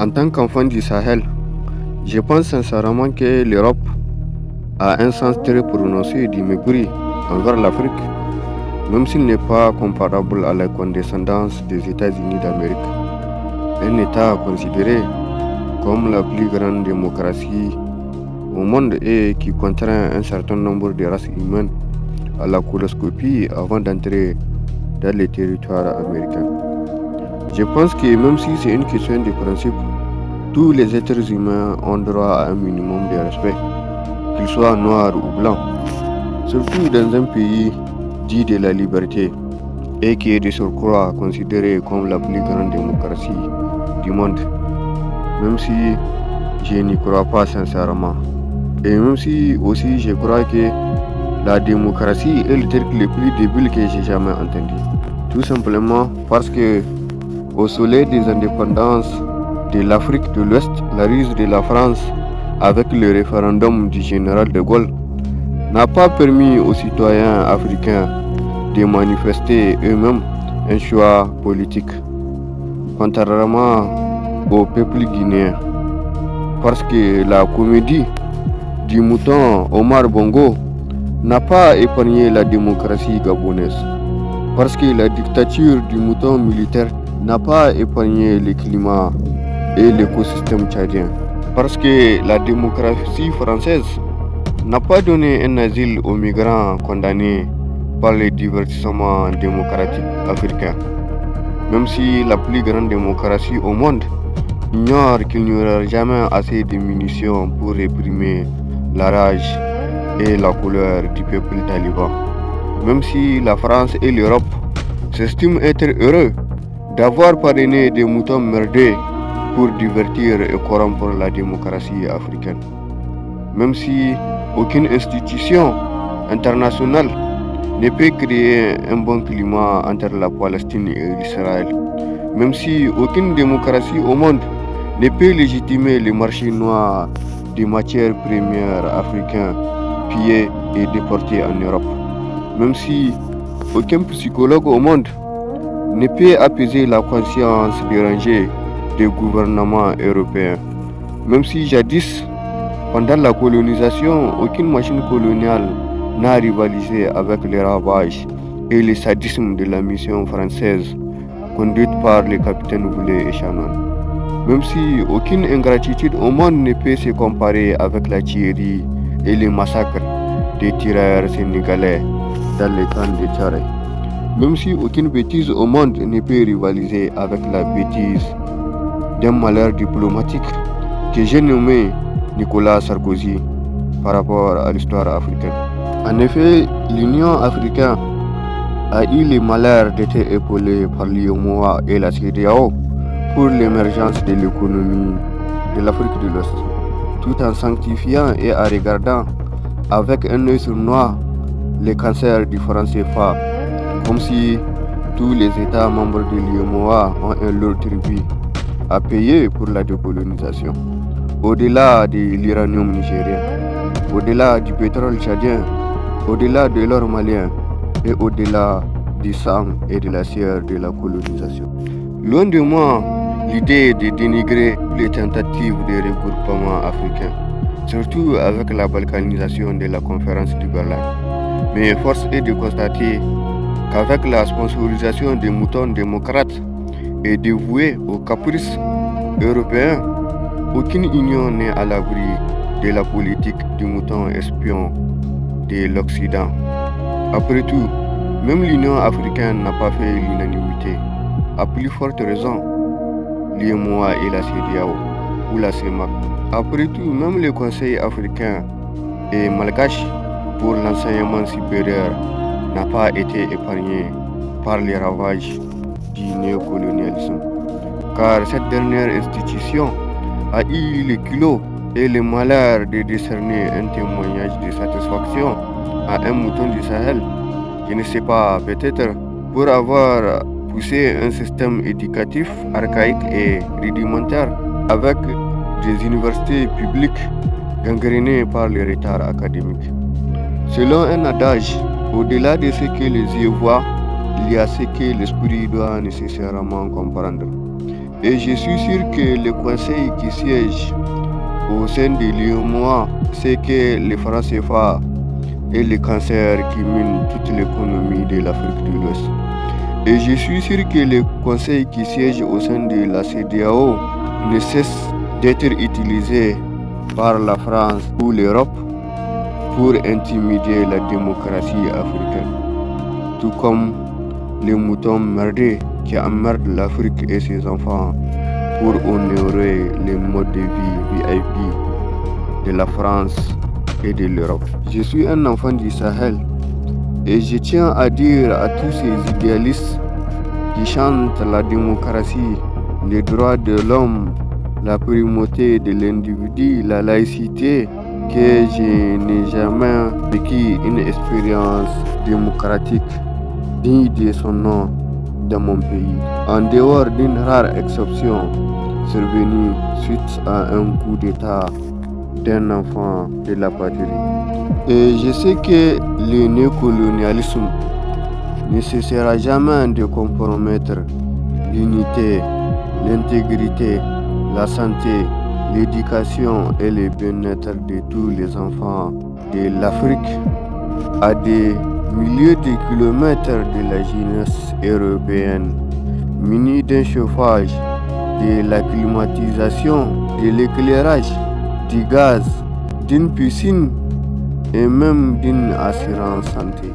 En tant qu'enfant du Sahel, je pense sincèrement que l'Europe a un sens très prononcé du mépris envers l'Afrique, même s'il n'est pas comparable à la condescendance des États-Unis d'Amérique, un État considéré comme la plus grande démocratie au monde et qui contraint un certain nombre de races humaines à la coloscopie avant d'entrer dans les territoires américains. Je pense que même si c'est une question de principe, tous les êtres humains ont droit à un minimum de respect, qu'ils soient noirs ou blancs, surtout dans un pays dit de la liberté et qui est de surcroît considéré comme la plus grande démocratie du monde, même si je n'y crois pas sincèrement. Et même si aussi je crois que la démocratie est le truc le plus débile que j'ai jamais entendu. Tout simplement parce que au soleil des indépendances de l'Afrique de l'Ouest, la ruse de la France avec le référendum du général de Gaulle n'a pas permis aux citoyens africains de manifester eux-mêmes un choix politique, contrairement au peuple guinéen. Parce que la comédie du mouton Omar Bongo n'a pas épargné la démocratie gabonaise. Parce que la dictature du mouton militaire n'a pas épargné le climat et l'écosystème tchadien. Parce que la démocratie française n'a pas donné un asile aux migrants condamnés par les divertissements démocratiques africains. Même si la plus grande démocratie au monde ignore qu'il n'y aura jamais assez de munitions pour réprimer la rage et la colère du peuple taliban. Même si la France et l'Europe s'estiment être heureux d'avoir parrainé des moutons merdés pour divertir et corrompre la démocratie africaine. Même si aucune institution internationale ne peut créer un bon climat entre la Palestine et l'Israël. Même si aucune démocratie au monde ne peut légitimer le marché noir des matières premières africains pillés et déportés en Europe. Même si aucun psychologue au monde ne peut apaiser la conscience dérangée des gouvernements européens. Même si jadis, pendant la colonisation, aucune machine coloniale n'a rivalisé avec les ravages et le sadisme de la mission française conduite par le capitaine Voulet et Shannon. Même si aucune ingratitude au monde ne peut se comparer avec la tuerie et les massacres des tirailleurs sénégalais dans les camps de Tchare. Même si aucune bêtise au monde ne peut rivaliser avec la bêtise d'un malheur diplomatique que j'ai nommé Nicolas Sarkozy par rapport à l'histoire africaine. En effet, l'Union africaine a eu le malheur d'être épaulée par l'UEMOA et la CEDEAO pour l'émergence de l'économie de l'Afrique de l'Ouest, tout en sanctifiant et en regardant avec un œil sournois les cancers du franc CFA, comme si tous les États membres de l'UEMOA ont un lourd tribut à payer pour la décolonisation. Au-delà de l'uranium nigérien, au-delà du pétrole tchadien, au-delà de l'or malien et au-delà du sang et de la sueur de la colonisation. Loin de moi l'idée de dénigrer les tentatives de regroupement africain, surtout avec la balkanisation de la conférence du Berlin. Mais force est de constater qu'avec la sponsorisation des moutons démocrates et dévoués aux caprices européens, aucune union n'est à l'abri de la politique du mouton espion de l'Occident. Après tout, même l'Union africaine n'a pas fait l'unanimité. À plus forte raison, l'UEMOA et la CEDEAO ou la CEMAC. Après tout, même le Conseil africain et malgache pour l'enseignement supérieur n'a pas été épargné par les ravages du néocolonialisme. Car cette dernière institution a eu le culot et le malheur de décerner un témoignage de satisfaction à un mouton du Sahel, je ne sais pas, peut-être pour avoir poussé un système éducatif archaïque et rudimentaire avec des universités publiques gangrénées par les retards académiques. Selon un adage, au-delà de ce que les yeux voient, il y a ce que l'esprit doit nécessairement comprendre. Et je suis sûr que le conseil qui siège au sein de l'UEMOA sait que le franc CFA est le cancer qui mine toute l'économie de l'Afrique de l'Ouest. Et je suis sûr que le conseil qui siège au sein de la CEDEAO ne cesse d'être utilisé par la France ou l'Europe pour intimider la démocratie africaine, tout comme les moutons merdés qui emmerdent l'Afrique et ses enfants pour honorer les modes de vie VIP de la France et de l'Europe. Je suis un enfant du Sahel et je tiens à dire à tous ces idéalistes qui chantent la démocratie, les droits de l'homme, la primauté de l'individu, la laïcité, que je n'ai jamais vécu une expérience démocratique digne de son nom dans mon pays, en dehors d'une rare exception survenue suite à un coup d'État d'un enfant de la patrie. Et je sais que le néocolonialisme ne cessera jamais de compromettre l'unité, l'intégrité, la santé, l'éducation et le bien-être de tous les enfants de l'Afrique à des milliers de kilomètres de la jeunesse européenne, munis d'un chauffage, de la climatisation, de l'éclairage, du gaz, d'une piscine et même d'une assurance santé.